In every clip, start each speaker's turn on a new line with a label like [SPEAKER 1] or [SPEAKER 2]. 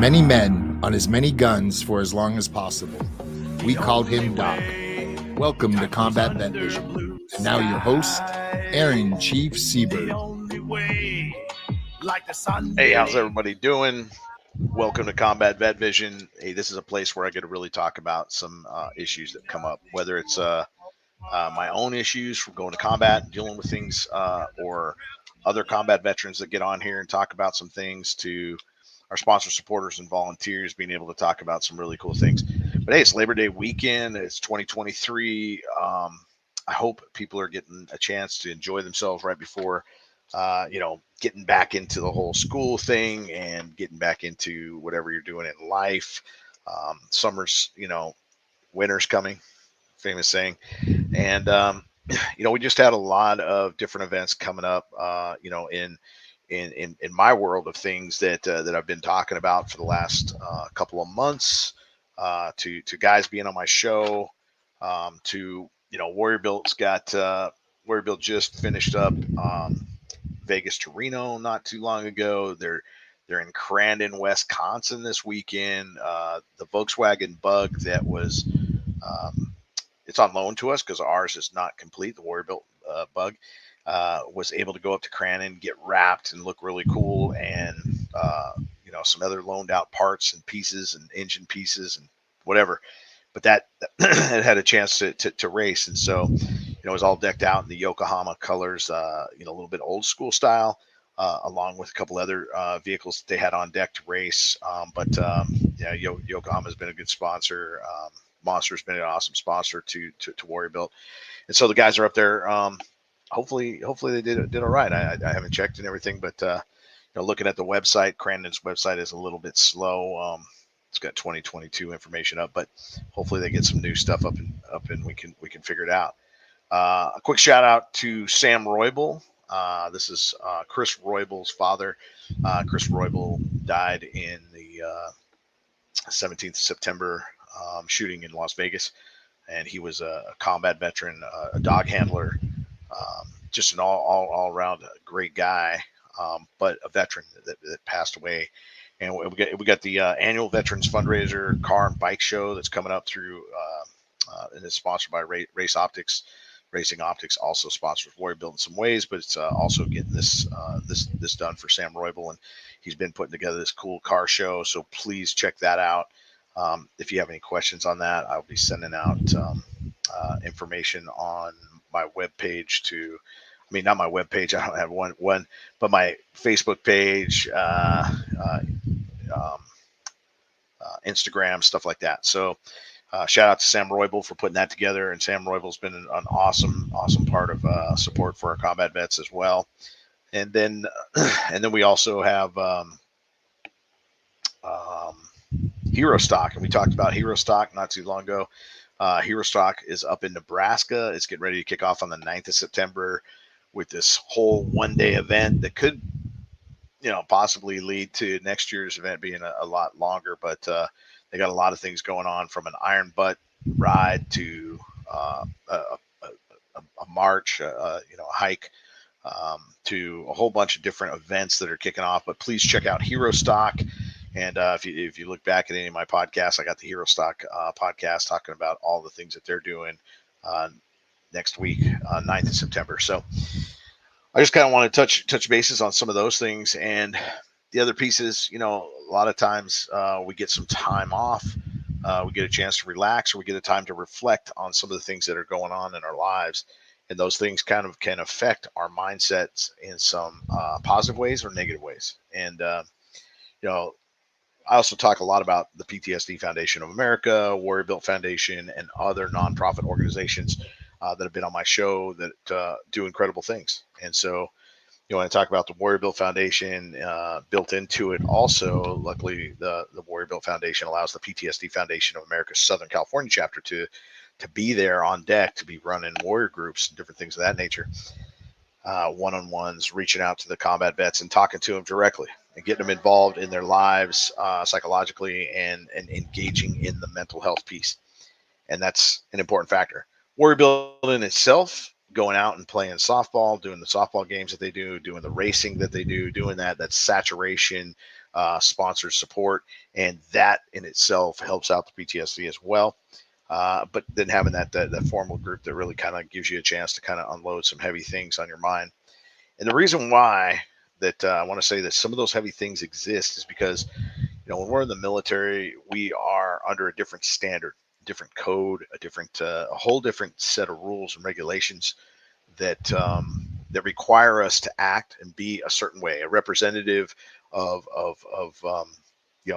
[SPEAKER 1] many men on as many guns for as long as possible. We called him Doc. Welcome to Combat Vet Vision. And now your host, Aaron Chief Seabird.
[SPEAKER 2] Hey, how's everybody doing? Welcome to Combat Vet Vision. Hey, this is a place where I get to really talk about some issues that come up, whether it's my own issues from going to combat and dealing with things, or other combat veterans that get on here and talk about some things, to our sponsor supporters and volunteers being able to talk about some really cool things. But hey, it's Labor Day weekend. It's 2023. I hope people are getting a chance to enjoy themselves right before getting back into the whole school thing and getting back into whatever you're doing in life. Summer's, winter's coming, famous saying. And, we just had a lot of different events coming up, in my world of things that I've been talking about for the last couple of months, to guys being on my show, to, Warrior Built just finished up, Vegas to Reno not too long ago. They're in Crandon, Wisconsin this weekend. The Volkswagen Bug that was, it's on loan to us because ours is not complete. The Warrior Built Bug was able to go up to Crandon, get wrapped, and look really cool, and some other loaned out parts and pieces and engine pieces and whatever. But that it had a chance to race, and so it was all decked out in the Yokohama colors, a little bit old school style, along with a couple other vehicles that they had on deck to race. Yokohama has been a good sponsor. Monster's been an awesome sponsor to Warrior Built, and so the guys are up there. Hopefully they did all right. I haven't checked and everything, but looking at the website, Crandon's website is a little bit slow. It's got 2022 information up, but hopefully they get some new stuff up and we can figure it out. A quick shout out to Sam Roybal. This is Chris Roybal's father. Chris Roybal died in the 17th of September shooting in Las Vegas, and he was a combat veteran, a dog handler, just an all around great guy, but a veteran that passed away. And we got the annual Veterans Fundraiser car and bike show that's coming up through, and it's sponsored by Race Optics. Racing Optics also sponsors Warrior Built in some ways, but it's also getting this done for Sam Roybal, and he's been putting together this cool car show. So please check that out. If you have any questions on that, I'll be sending out information on my webpage not my webpage. I don't have one, but my Facebook page, Instagram, stuff like that. So shout out to Sam Roybal for putting that together. And Sam Roybal's been an awesome part of support for our combat vets as well. And then we also have Herostock, and we talked about Herostock not too long ago. Herostock is up in Nebraska. It's getting ready to kick off on the 9th of September with this whole one-day event that could, possibly lead to next year's event being a lot longer. But they got a lot of things going on, from an iron butt ride to a march, a hike, to a whole bunch of different events that are kicking off. But please check out Herostock. And if you look back at any of my podcasts, I got the Herostock podcast talking about all the things that they're doing next week, 9th of September. So I just kind of want to touch bases on some of those things. And the other pieces, a lot of times we get some time off. We get a chance to relax, or we get a time to reflect on some of the things that are going on in our lives. And those things kind of can affect our mindsets in some positive ways or negative ways. And, I also talk a lot about the PTSD Foundation of America, Warrior Built Foundation, and other nonprofit organizations that have been on my show that do incredible things. And so, when I talk about the Warrior Built Foundation, built into it also, luckily, the Warrior Built Foundation allows the PTSD Foundation of America's Southern California chapter to be there on deck, to be running warrior groups and different things of that nature. One-on-ones, reaching out to the combat vets and talking to them directly and getting them involved in their lives psychologically and engaging in the mental health piece. And that's an important factor. Warrior Built in itself, going out and playing softball, doing the softball games that they do, doing the racing that they do, doing that's saturation, sponsors support, and that in itself helps out the PTSD as well. But then having that formal group that really kind of gives you a chance to kind of unload some heavy things on your mind. And the reason why that I want to say that some of those heavy things exist is because, when we're in the military, we are under a different standard, different code, a whole different set of rules and regulations that require us to act and be a certain way, a representative of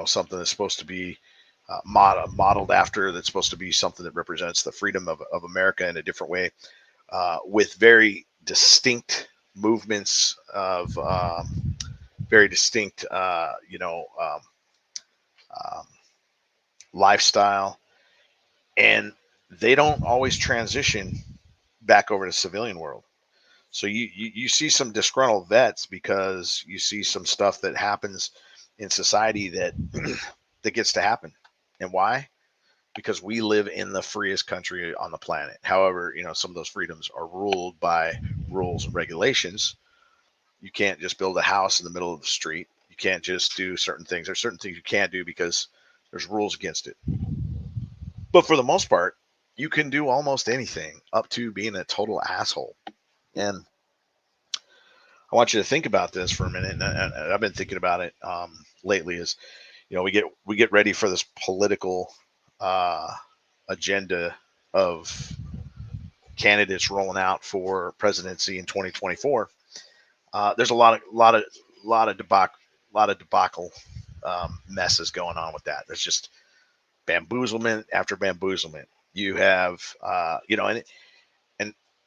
[SPEAKER 2] something that's supposed to be modeled after, that's supposed to be something that represents the freedom of America in a different way, with very distinct movements of very distinct, lifestyle, and they don't always transition back over to civilian world. So you see some disgruntled vets because you see some stuff that happens in society that that gets to happen. And why? Because we live in the freest country on the planet. However, some of those freedoms are ruled by rules and regulations. You can't just build a house in the middle of the street. You can't just do certain things. There's certain things you can't do because there's rules against it. But for the most part, you can do almost anything up to being a total asshole. And I want you to think about this for a minute. And I've been thinking about it lately. Is we get ready for this political agenda of candidates rolling out for presidency in 2024. There's a lot of debacle messes going on with that. There's just bamboozlement after bamboozlement. You have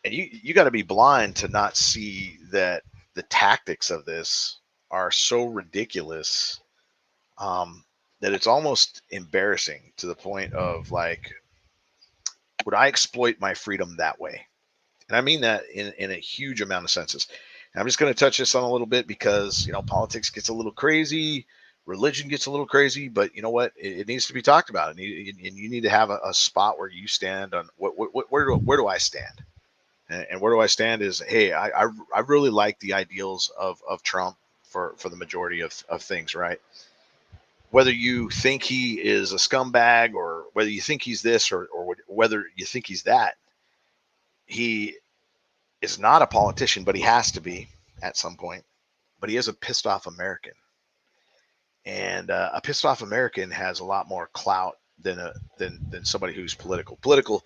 [SPEAKER 2] and you got to be blind to not see that the tactics of this are so ridiculous that it's almost embarrassing, to the point of like, would I exploit my freedom that way? And I mean that in a huge amount of senses. And I'm just going to touch this on a little bit because, politics gets a little crazy, religion gets a little crazy, but you know what? It needs to be talked about. And you need to have a spot where you stand on where do I stand? And where do I stand is, hey, I really like the ideals of Trump for the majority of things, right? Whether you think he is a scumbag, or whether you think he's this, or whether you think he's that, he is not a politician, but he has to be at some point. But he is a pissed off American. And a pissed off American has a lot more clout than somebody who's political.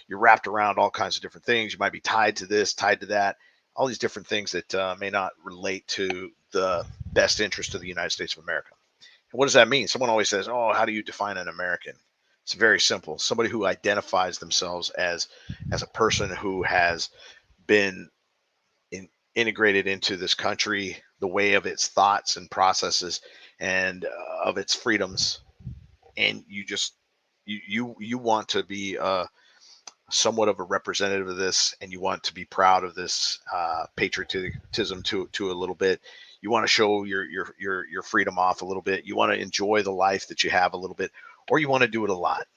[SPEAKER 2] You're wrapped around all kinds of different things. You might be tied to this, tied to that, all these different things that may not relate to the best interest of the United States of America. And what does that mean? Someone always says, "Oh, how do you define an American?" It's very simple. Somebody who identifies themselves as a person who has been integrated into this country, the way of its thoughts and processes, and of its freedoms, and you want to be somewhat of a representative of this, and you want to be proud of this patriotism to a little bit. You want to show your freedom off a little bit. You want to enjoy the life that you have a little bit, or you want to do it a lot.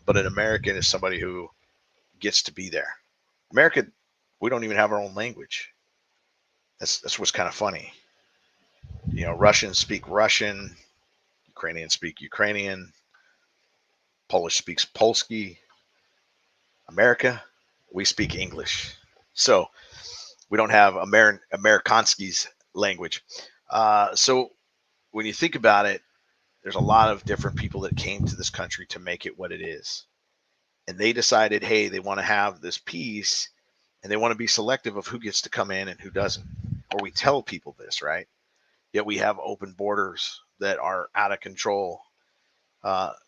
[SPEAKER 2] But an American is somebody who gets to be there. America, we don't even have our own language. That's what's kind of funny. Russians speak Russian, Ukrainians speak Ukrainian, Polish speaks Polski. America, we speak English. So we don't have Amerikanski's language. So when you think about it, there's a lot of different people that came to this country to make it what it is. And they decided, hey, they want to have this peace, and they want to be selective of who gets to come in and who doesn't. Or we tell people this, right? Yet we have open borders that are out of control,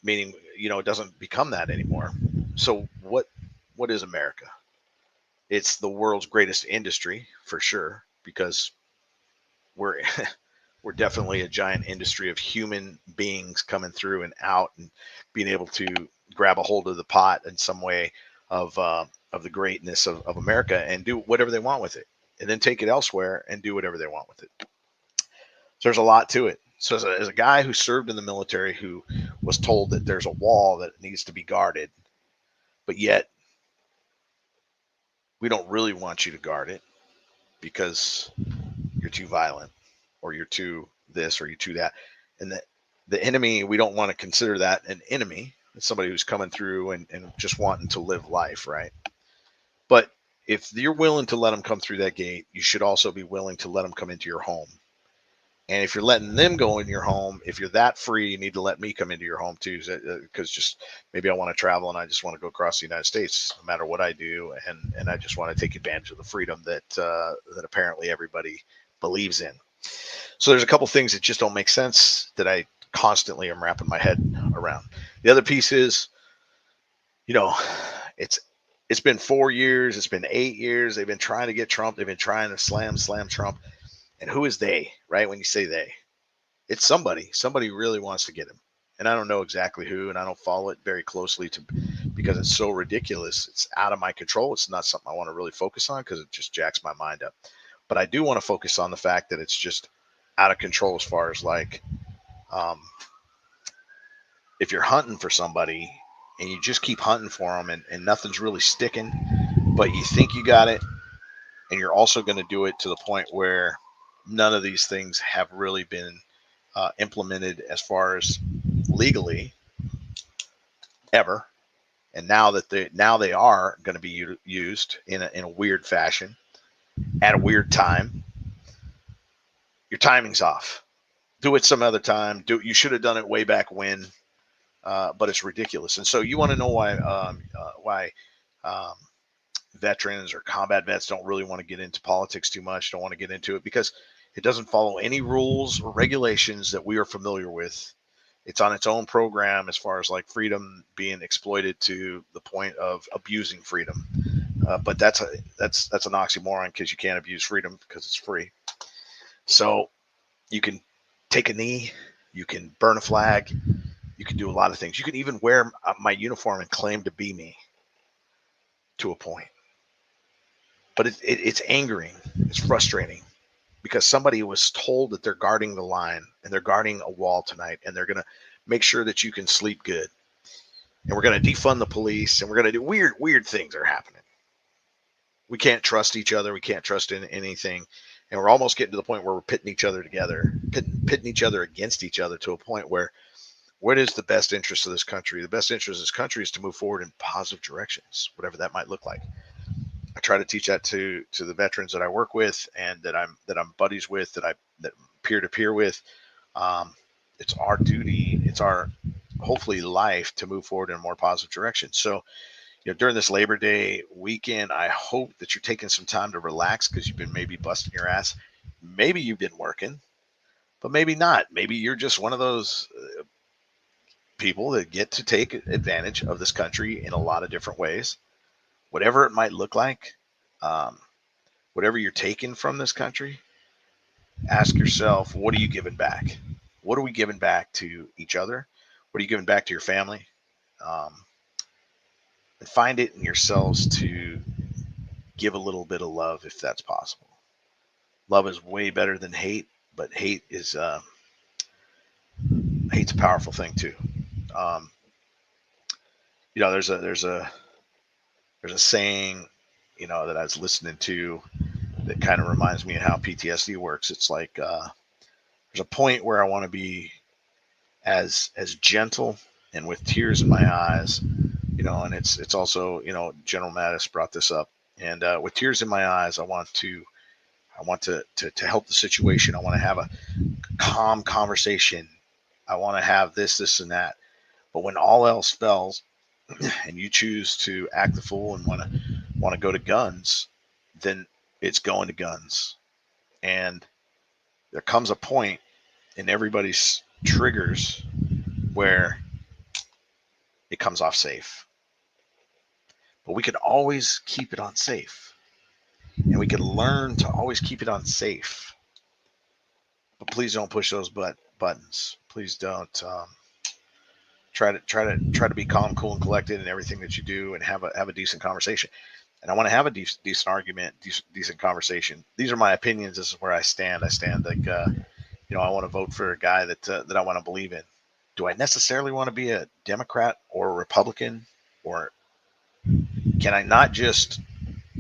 [SPEAKER 2] meaning, it doesn't become that anymore. So what is America? It's the world's greatest industry, for sure, because we're we're definitely a giant industry of human beings coming through and out, and being able to grab a hold of the pot in some way of the greatness of America, and do whatever they want with it, and then take it elsewhere and do whatever they want with it. So there's a lot to it. So as a guy who served in the military, who was told that there's a wall that needs to be guarded, but yet we don't really want you to guard it because you're too violent, or you're too this, or you to that. And the enemy, we don't want to consider that an enemy. It's somebody who's coming through and just wanting to live life, right? But if you're willing to let them come through that gate, you should also be willing to let them come into your home. And if you're letting them go in your home, if you're that free, you need to let me come into your home too, because just maybe I want to travel and I just want to go across the United States, no matter what I do, and I just want to take advantage of the freedom that apparently everybody believes in. So there's a couple things that just don't make sense that I constantly am wrapping my head around. The other piece is, it's been 4 years, it's been 8 years. They've been trying to get Trump. They've been trying to slam Trump. And who is they, right? When you say they, it's somebody really wants to get him. And I don't know exactly who, and I don't follow it very closely because it's so ridiculous. It's out of my control. It's not something I want to really focus on because it just jacks my mind up. But I do want to focus on the fact that it's just out of control as far as if you're hunting for somebody and you just keep hunting for them and nothing's really sticking, but you think you got it, and you're also going to do it to the point where none of these things have really been implemented as far as legally ever. And now they are going to be used in a weird fashion at a weird time. Your timing's off. Do it some other time. You should have done it way back when, but it's ridiculous. And so you want to know why veterans or combat vets don't really want to get into politics too much, don't want to get into it, because it doesn't follow any rules or regulations that we are familiar with. It's on its own program as far as freedom being exploited to the point of abusing freedom. But that's an oxymoron, because you can't abuse freedom because it's free. So you can take a knee, you can burn a flag, you can do a lot of things. You can even wear my uniform and claim to be me to a point. But it's angering, it's frustrating, because somebody was told that they're guarding the line and they're guarding a wall tonight, and they're going to make sure that you can sleep good. And we're going to defund the police, and we're going to do weird things are happening. We can't trust each other. We can't trust in anything. And we're almost getting to the point where we're pitting each other together, pitting each other against each other, to a point where what is the best interest of this country? The best interest of this country is to move forward in positive directions, whatever that might look like. I try to teach that to the veterans that I work with and that I'm buddies with, that peer to peer with. It's our duty, it's our hopefully life to move forward in a more positive direction. So, during this Labor Day weekend, I hope that you're taking some time to relax, because you've been maybe busting your ass. Maybe you've been working, but maybe not. Maybe you're just one of those people that get to take advantage of this country in a lot of different ways. Whatever it might look like, whatever you're taking from this country, ask yourself, what are you giving back? What are we giving back to each other? What are you giving back to your family? And find it in yourselves to give a little bit of love, if that's possible. Love is way better than hate, but hate's a powerful thing too. There's a saying, that I was listening to that kind of reminds me of how PTSD works. It's like there's a point where I want to be as gentle and with tears in my eyes, and it's also, General Mattis brought this up, and with tears in my eyes, I want to help the situation. I want to have a calm conversation. I want to have this and that. But when all else fails, and you choose to act the fool and want to go to guns, then it's going to guns. And there comes a point in everybody's triggers where it comes off safe. But we can always keep it on safe. And we can learn to always keep it on safe. But please don't push those buttons. Please don't try to be calm, cool, and collected in everything that you do, and have a decent conversation. And I want to have a decent argument, decent conversation. These are my opinions. This is where I stand. I stand I want to vote for a guy that I want to believe in. Do I necessarily want to be a Democrat or a Republican? Or can I not just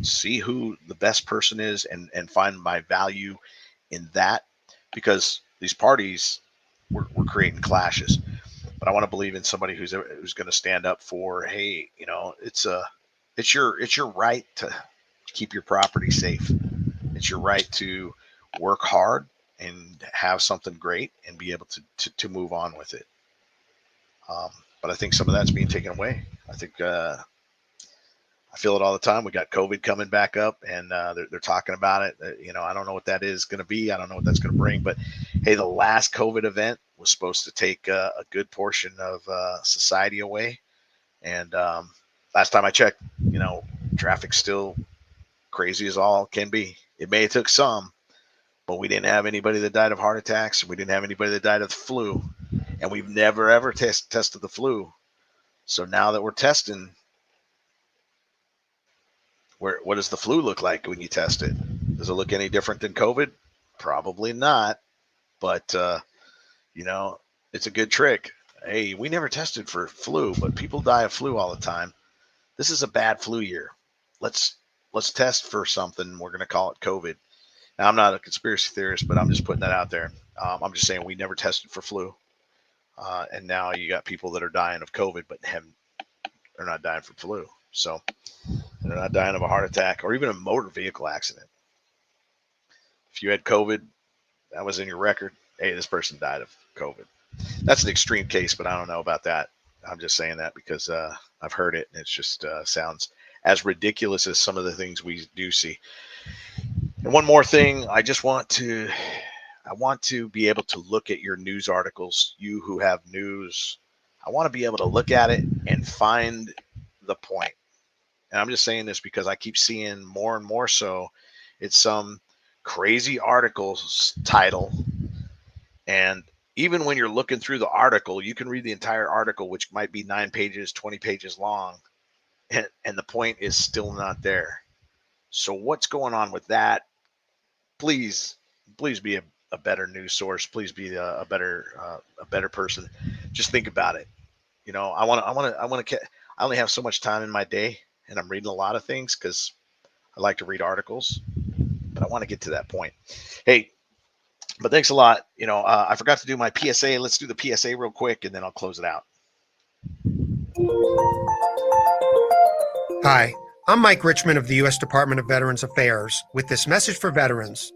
[SPEAKER 2] see who the best person is and find my value in that? Because these parties were creating clashes. But I want to believe in somebody who's going to stand up for, hey, it's your right to keep your property safe. It's your right to work hard and have something great and be able to move on with it. But I think some of that's being taken away. I think I feel it all the time. We got COVID coming back up, and they're talking about it. I don't know what that is going to be. I don't know what that's going to bring. But hey, the last COVID event was supposed to take a good portion of society away. And last time I checked, traffic's still crazy as all can be. It may have took some, but we didn't have anybody that died of heart attacks. We didn't have anybody that died of the flu, and we've never ever tested the flu. So now that we're testing, what does the flu look like when you test it? Does it look any different than COVID? Probably not. But it's a good trick. Hey, we never tested for flu, but people die of flu all the time. This is a bad flu year. Let's test for something. We're going to call it COVID. Now, I'm not a conspiracy theorist, but I'm just putting that out there. I'm just saying we never tested for flu. And now you got people that are dying of COVID, but they're not dying from flu. So they're not dying of a heart attack or even a motor vehicle accident. If you had COVID, that was in your record. Hey, this person died of COVID. That's an extreme case, but I don't know about that. I'm just saying that because I've heard it, and it just sounds as ridiculous as some of the things we do see. And one more thing, I want to be able to look at your news articles, you who have news. I want to be able to look at it and find the point. And I'm just saying this because I keep seeing more and more so it's some crazy article's title. And even when you're looking through the article, you can read the entire article, which might be 9 pages, 20 pages long, and the point is still not there. So what's going on with that? Please be a better news source. Please be a better person. Just think about it. I only have so much time in my day, and I'm reading a lot of things because I like to read articles, but I want to get to that point. Hey, but thanks a lot. I forgot to do my PSA. Let's do the PSA real quick, and then I'll close it out.
[SPEAKER 3] Hi, I'm Mike Richmond of the U.S. Department of Veterans Affairs with this message for veterans.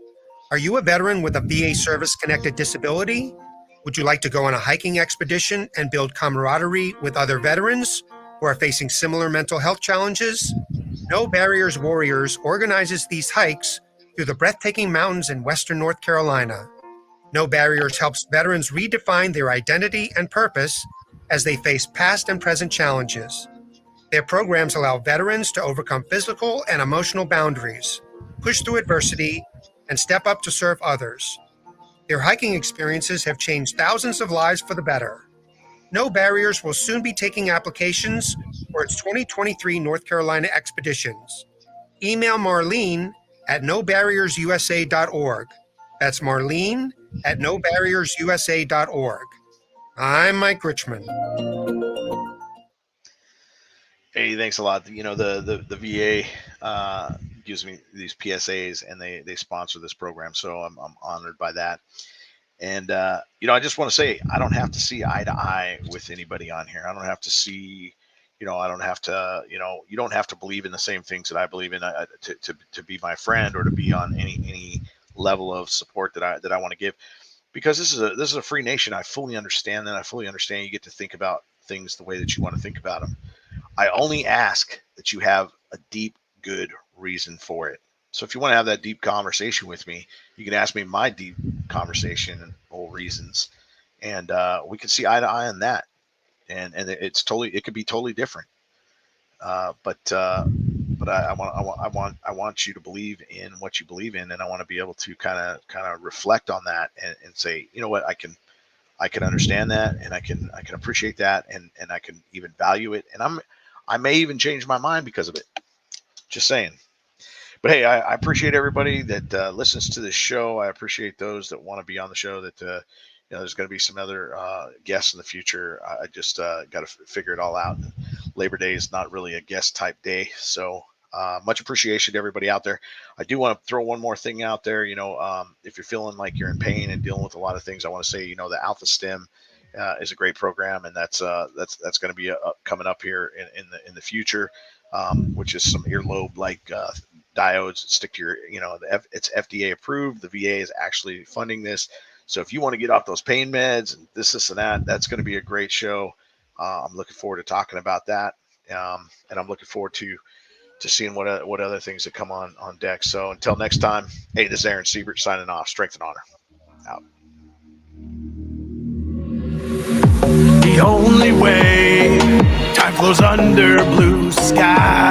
[SPEAKER 3] Are you a veteran with a VA service-connected disability? Would you like to go on a hiking expedition and build camaraderie with other veterans who are facing similar mental health challenges? No Barriers Warriors organizes these hikes through the breathtaking mountains in western North Carolina. No Barriers helps veterans redefine their identity and purpose as they face past and present challenges. Their programs allow veterans to overcome physical and emotional boundaries, push through adversity, and step up to serve others. Their hiking experiences have changed thousands of lives for the better. No Barriers will soon be taking applications for its 2023 North Carolina expeditions. Email Marlene at nobarriersusa.org. That's Marlene at nobarriersusa.org. I'm Mike Richmond.
[SPEAKER 2] Hey, thanks a lot. The VA gives me these PSAs, and they sponsor this program, so I'm honored by that. And I just want to say I don't have to see eye to eye with anybody on here. I don't have to see, I don't have to, you don't have to believe in the same things that I believe in to be my friend or to be on any level of support that I want to give, because this is a free nation. I fully understand that. I fully understand you get to think about things the way that you want to think about them. I only ask that you have a deep, good reason for it. So if you want to have that deep conversation with me, you can ask me my deep conversation and whole reasons, and we can see eye to eye on that. And it could be totally different. But I want you to believe in what you believe in, and I want to be able to kind of reflect on that and say, you know what, I can understand that, and I can appreciate that, and I can even value it, and I may even change my mind because of it. Just saying. But hey, I appreciate everybody that listens to this show. I appreciate those that want to be on the show. That there's going to be some other guests in the future. I just got to figure it all out. Labor Day is not really a guest type day, so much appreciation to everybody out there. I do want to throw one more thing out there. If you're feeling like you're in pain and dealing with a lot of things, I want to say, the Alpha Stim is a great program, and that's going to be coming up here in the future, which is some earlobe like diodes that stick to your, it's FDA approved. The VA is actually funding this. So if you want to get off those pain meds and this and that, that's going to be a great show. I'm looking forward to talking about that. And I'm looking forward to seeing what other things that come on deck. So until next time, hey, this is Aaron Siebert signing off. Strength and honor. Out.
[SPEAKER 4] The only way time flows under blue sky.